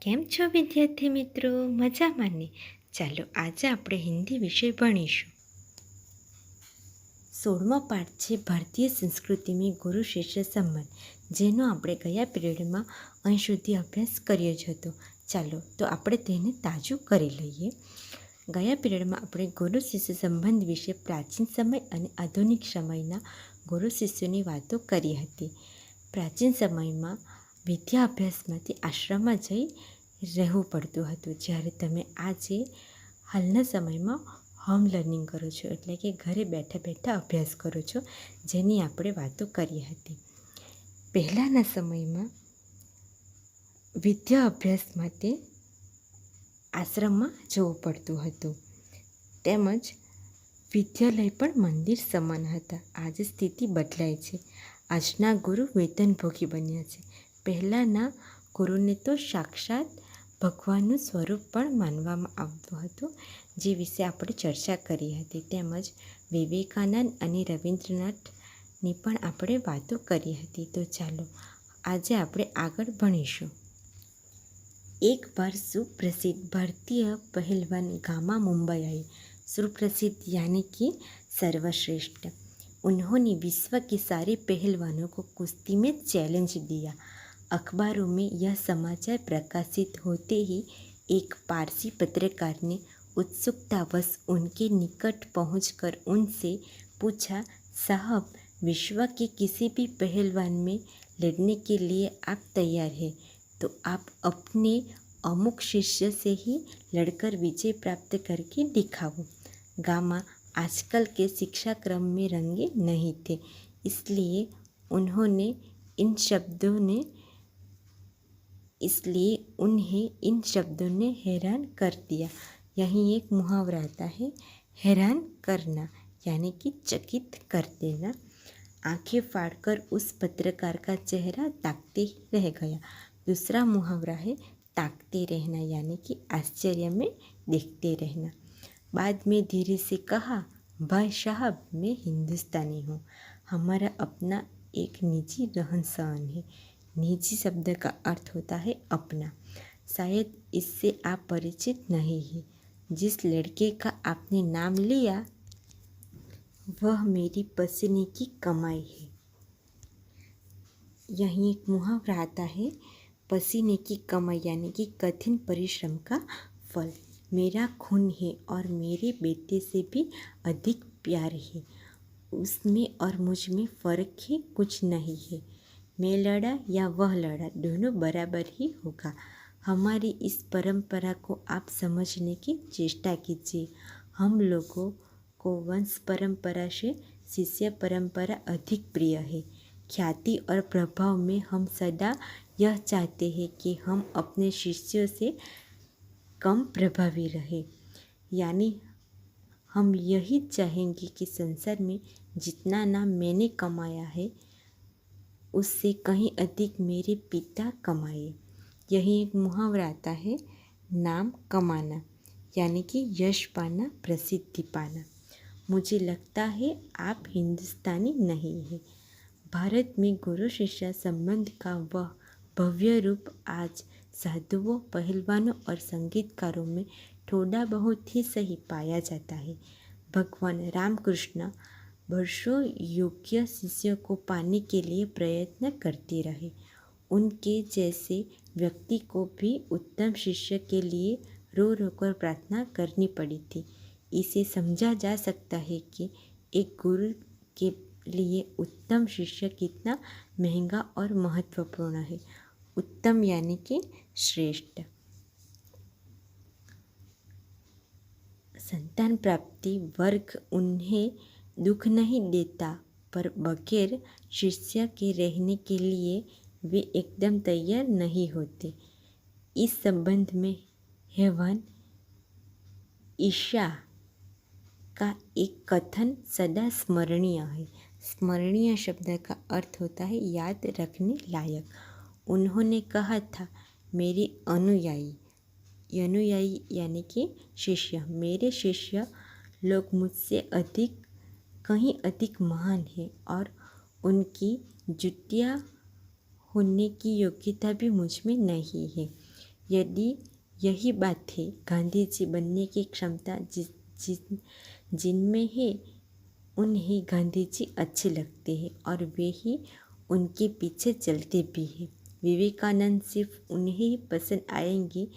કેમ છો વિદ્યાર્થી મિત્રો? મજામાં ને? ચાલો આજે આપણે હિન્દી વિષય ભણીશું. 16મો પાઠ છે ભારતીય સંસ્કૃતિમાં ગુરુ શિષ્ય સંબંધ, જેનો આપણે ગયા પિરિયડમાં અહીં સુધી અભ્યાસ કર્યો જ હતો. ચાલો તો આપણે તેને તાજું કરી લઈએ. ગયા પિરિયડમાં આપણે ગુરુ શિષ્ય સંબંધ વિશે પ્રાચીન સમય અને આધુનિક સમયના ગુરુ શિષ્યોની વાતો કરી હતી. પ્રાચીન સમયમાં વિદ્યા અભ્યાસમાંથી આશ્રમમાં જઈ રહેવું પડતું હતું, જ્યારે તમે આજે હાલના સમયમાં હોમ લર્નિંગ કરો છો, એટલે કે ઘરે બેઠા બેઠા અભ્યાસ કરો છો, જેની આપણે વાતો કરી હતી. પહેલાંના સમયમાં વિદ્યા અભ્યાસ માટે આશ્રમમાં જવું પડતું હતું, તેમજ વિદ્યાલય પણ મંદિર સમાન હતા. આજે સ્થિતિ બદલાઈ છે. આજના ગુરુ વેતનભોગી બન્યા છે. પહેલાંના ગુરુને તો સાક્ષાત ભગવાનનું સ્વરૂપ પણ માનવામાં આવતું હતું, જે વિશે આપણે ચર્ચા કરી હતી. તેમજ વિવેકાનંદ અને રવિન્દ્રનાથની પણ આપણે વાતો કરી હતી. તો ચાલો આજે આપણે આગળ ભણીશું. एक बार सुप्रसिद्ध भारतीय पहलवान गामा मुंबई आए. सुप्रसिद्ध यानी कि सर्वश्रेष्ठ. उन्होंने विश्व के सारे पहलवानों को कुश्ती में चैलेंज दिया. अखबारों में यह समाचार प्रकाशित होते ही एक पारसी पत्रकार ने उत्सुकतावश उनके निकट पहुंचकर उनसे पूछा, साहब, विश्व के किसी भी पहलवान में लड़ने के लिए आप तैयार हैं, तो आप अपने अमुक शिष्य से ही लड़कर विजय प्राप्त करके दिखाओ. गामा आजकल के शिक्षा क्रम में रंगे नहीं थे, इसलिए उन्हें इन शब्दों ने हैरान कर दिया. यहीं एक मुहावरा आता है, हैरान करना यानी कि चकित कर देना. आंखें फाड़कर उस पत्रकार का चेहरा ताकते ही रह गया. दूसरा मुहावरा है, ताकते रहना यानी कि आश्चर्य में देखते रहना. बाद में धीरे से कहा, भाई साहब, मैं हिंदुस्तानी हूँ. हमारा अपना एक निजी रहन सहन है. निजी शब्द का अर्थ होता है अपना. शायद इससे आप परिचित नहीं हैं. जिस लड़के का आपने नाम लिया वह मेरी पसीने की कमाई है. यहीं एक मुहावरा आता है, पसीने की कमाई यानी कि कठिन परिश्रम का फल. मेरा खून है और मेरे बेटे से भी अधिक प्यार है. उसमें और मुझ में फ़र्क ही कुछ नहीं है. मैं लड़ा या वह लड़ा, दोनों बराबर ही होगा. हमारी इस परंपरा को आप समझने की चेष्टा कीजिए. हम लोगों को वंश परंपरा से शिष्य परंपरा अधिक प्रिय है. ख्याति और प्रभाव में हम सदा यह चाहते हैं कि हम अपने शिष्यों से कम प्रभावी रहे. यानी हम यही चाहेंगे कि संसार में जितना नाम मैंने कमाया है उससे कहीं अधिक मेरे पिता कमाए. यही एक मुहावरा आता है, नाम कमाना यानी कि यश पाना, प्रसिद्धि पाना. मुझे लगता है आप हिंदुस्तानी नहीं हैं. भारत में गुरु शिष्य संबंध का वह भव्य रूप आज साधुओं, पहलवानों और संगीतकारों में थोड़ा बहुत ही सही पाया जाता है. भगवान रामकृष्ण वर्षों योग्य शिष्यों को पाने के लिए प्रयत्न करते रहे. उनके जैसे व्यक्ति को भी उत्तम शिष्य के लिए रो रो कर प्रार्थना करनी पड़ी थी. इसे समझा जा सकता है कि एक गुरु के लिए उत्तम शिष्य कितना महंगा और महत्वपूर्ण है. उत्तम यानी कि श्रेष्ठ. संतान प्राप्ति वर्ग उन्हें दुख नहीं देता, पर बगैर शिष्य के रहने के लिए वे एकदम तैयार नहीं होते. इस संबंध में हेवन ईशा का एक कथन सदा स्मरणीय है. स्मरणीय शब्द का अर्थ होता है याद रखने लायक. उन्होंने कहा था, मेरे अनुयायी यानी कि शिष्य, मेरे शिष्य लोग मुझसे कहीं अधिक महान हैं और उनकी जुटिया होने की योग्यता भी मुझ में नहीं है. यदि यही बात है गांधी जी बनने की क्षमता जिनमें है, उन्हें गांधी जी अच्छे लगते हैं और वे ही उनके पीछे चलते भी हैं। विवेकानंद सिर्फ उन्हें ही पसंद आएंगे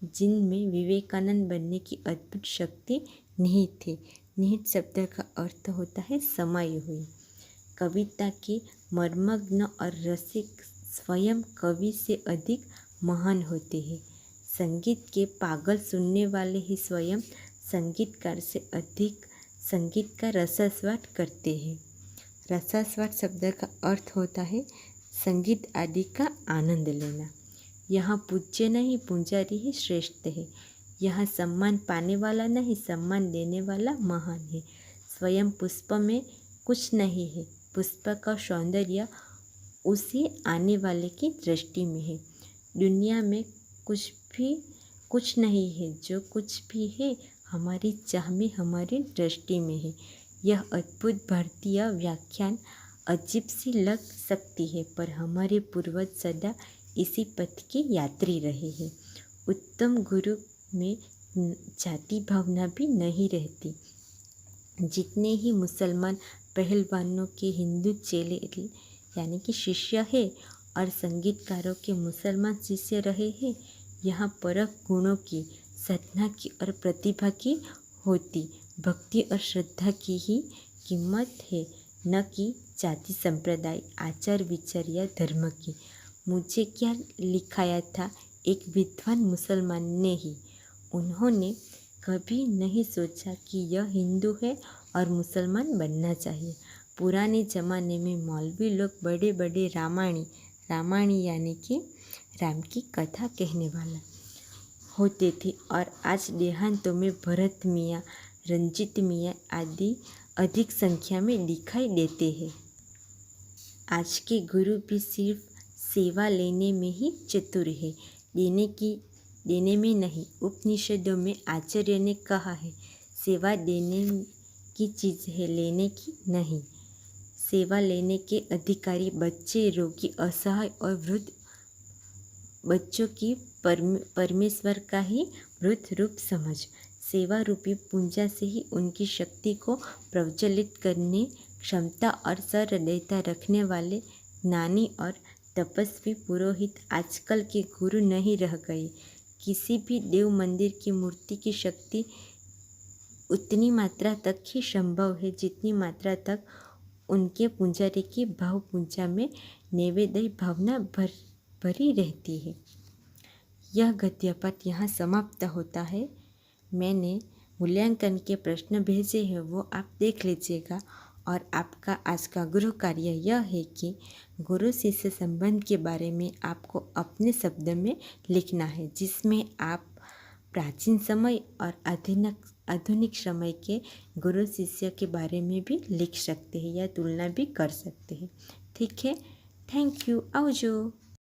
जिनमें विवेकानंद बनने की अद्भुत शक्ति निहित थी। निहित शब्द का अर्थ होता है समाई हुई। कविता के मर्मज्ञ और रसिक स्वयं कवि से अधिक महान होते हैं। संगीत के पागल सुनने वाले ही स्वयं संगीतकार से अधिक संगीत का रसास्वाद करते हैं। रसास्वाद शब्द का अर्थ होता है संगीत आदि का आनंद लेना। यहाँ पूज्य नहीं पुजारी ही श्रेष्ठ है। यहाँ सम्मान पाने वाला नहीं सम्मान देने वाला महान है। स्वयं पुष्प में कुछ नहीं है, पुष्प का सौंदर्य उसे आने वाले की दृष्टि में है। दुनिया में कुछ नहीं है, जो कुछ भी है हमारी चाह में हमारी दृष्टि में है। यह अद्भुत भारतीय व्याख्यान अजीब सी लग सकती है, पर हमारे पूर्वज सदा इसी पथ के यात्री रहे हैं। उत्तम गुरु में जाति भावना भी नहीं रहती। जितने ही मुसलमान पहलवानों के हिंदू चेले यानी कि शिष्य है और संगीतकारों के मुसलमान शिष्य रहे हैं, यहाँ परख गुणों की, साधना की और प्रतिभा की होती, भक्ति और श्रद्धा की ही कीमत है, न कि जाति संप्रदाय आचार विचार या धर्म की। मुझे क्या लिखाया था एक विद्वान मुसलमान ने ही। उन्होंने कभी नहीं सोचा कि यह हिंदू है और मुसलमान बनना चाहिए। पुराने ज़माने में मौलवी लोग बड़े बड़े रामायणी यानी कि राम की कथा कहने वाला होते थे और आज देहांतों में भरत मियाँ, रंजीत मियाँ आदि अधिक संख्या में दिखाई देते हैं। आज के गुरु भी सिर्फ सेवा लेने में ही चतुर है, देने में नहीं। उपनिषदों में आचार्य ने कहा है, सेवा देने की चीज़ है, लेने की नहीं। सेवा लेने के अधिकारी बच्चे, रोगी, असहाय और वृद्ध बच्चों की परमेश्वर का ही वृद्ध रूप समझ। सेवा रूपी पूंजा से ही उनकी शक्ति को प्रज्वलित करने क्षमता और सहृदयता रखने वाले ज्ञानी और तपस्वी पुरोहित आजकल के गुरु नहीं रह गए। किसी भी देव मंदिर की मूर्ति की शक्ति उतनी मात्रा तक ही संभव है जितनी मात्रा तक उनके पुजारी की भाव पूजा में नैवेद्य भावना भरी रहती है। यह गद्यपाठ यहाँ समाप्त होता है। मैंने मूल्यांकन के प्रश्न भेजे हैं, वो आप देख लीजिएगा। और आपका आज का गृह कार्य यह है कि गुरु शिष्य संबंध के बारे में आपको अपने शब्द में लिखना है, जिसमें आप प्राचीन समय और आधुनिक समय के गुरु शिष्य के बारे में भी लिख सकते हैं या तुलना भी कर सकते हैं। ठीक है, थैंक यू, आवजो।